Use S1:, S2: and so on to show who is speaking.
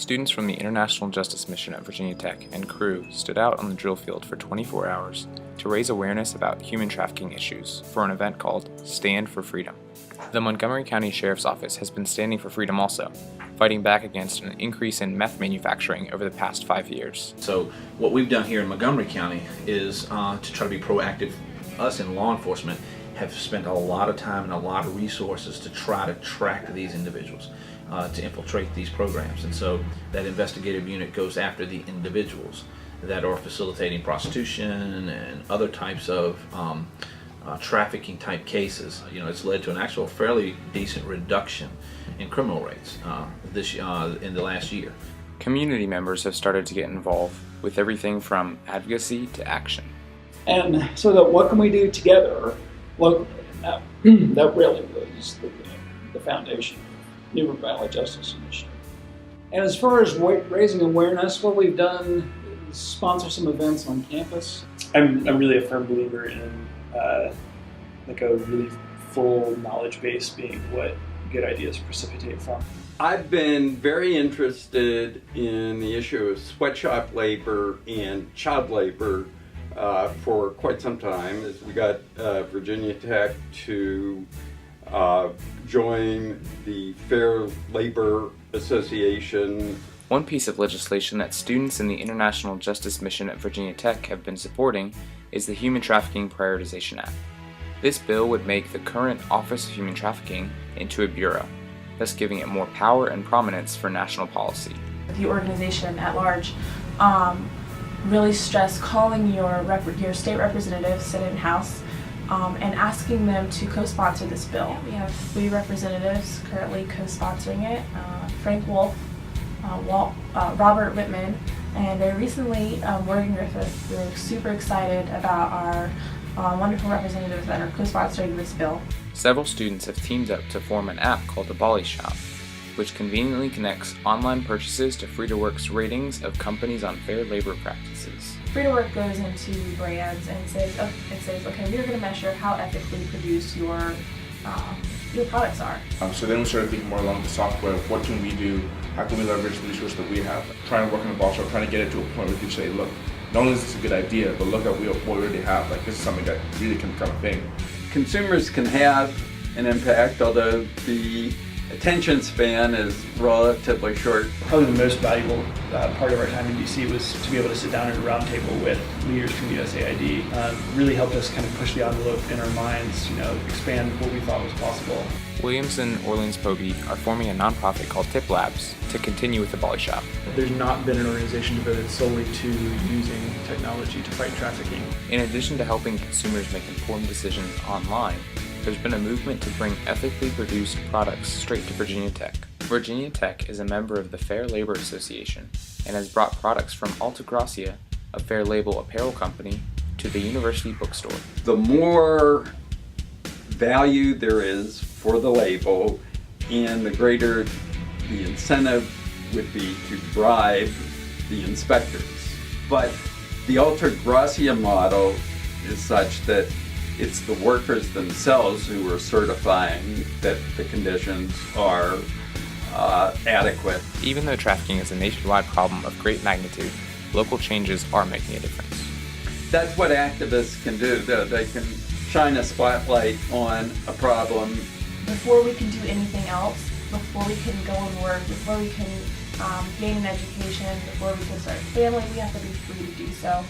S1: Students from the International Justice Mission at Virginia Tech and crew stood out on the drill field for 24 hours to raise awareness about human trafficking issues for an event called Stand for Freedom. The Montgomery County Sheriff's Office has been standing for freedom also, fighting back against an increase in meth manufacturing over the past 5 years.
S2: So what we've done here in Montgomery County is to try to be proactive. Us in law enforcement have spent a lot of time and a lot of resources to try to track these individuals, to infiltrate these programs. And so that investigative unit goes after the individuals that are facilitating prostitution and other types of trafficking type cases. It's led to an actual fairly decent reduction in criminal rates in the last year.
S1: Community members have started to get involved with everything from advocacy to action.
S3: And so that what can we do together locally? And that really was the foundation of New River Valley Justice Initiative. And as far as raising awareness, what we've done is sponsor some events on campus.
S4: I'm really a firm believer in like a really full knowledge base being what good ideas precipitate from.
S5: I've been very interested in the issue of sweatshop labor and child labor for quite some time. As we got Virginia Tech to join the Fair Labor Association.
S1: One piece of legislation that students in the International Justice Mission at Virginia Tech have been supporting is the Human Trafficking Prioritization Act. This bill would make the current Office of Human Trafficking into a bureau, thus giving it more power and prominence for national policy.
S6: The organization at large really stress calling your state representatives, Senate and House, and asking them to co-sponsor this bill. We have 3 representatives currently co-sponsoring it, Frank Wolf, Robert Whitman, and very recently Morgan Griffith. We're super excited about our wonderful representatives that are co-sponsoring this bill.
S1: Several students have teamed up to form an app called the Bolly Shop, which conveniently connects online purchases to Free2Work's ratings of companies on fair labor practices.
S6: Free2Work goes into brands and says, okay, we're going to measure how ethically produced your products are.
S7: So then we started thinking more along the software of what can we do, how can we leverage the resources that we have, trying to work on the ball shop, trying to get it to a point where we can say, look, not only is this a good idea, but look at what we already have. Like, this is something that really can become a thing.
S5: Consumers can have an impact, although the attention span is relatively short.
S4: Probably the most valuable part of our time in DC was to be able to sit down at a round table with leaders from USAID. Really helped us kind of push the envelope in our minds, expand what we thought was possible.
S1: Williams and Orleans Poby are forming a nonprofit called Tip Labs to continue with the Bolly Shop.
S4: There's not been an organization devoted solely to using technology to fight trafficking.
S1: In addition to helping consumers make informed decisions online, there's been a movement to bring ethically produced products straight to Virginia Tech. Virginia Tech is a member of the Fair Labor Association and has brought products from Alta Gracia, a Fair Label apparel company, to the university bookstore.
S5: The more value there is for the label, and the greater the incentive would be to bribe the inspectors. But the Alta Gracia model is such that it's the workers themselves who are certifying that the conditions are adequate.
S1: Even though trafficking is a nationwide problem of great magnitude, local changes are making a difference.
S5: That's what activists can do. They can shine a spotlight on a problem.
S6: Before we can do anything else, before we can go and work, before we can gain an education, before we can start a family, we have to be free to do so.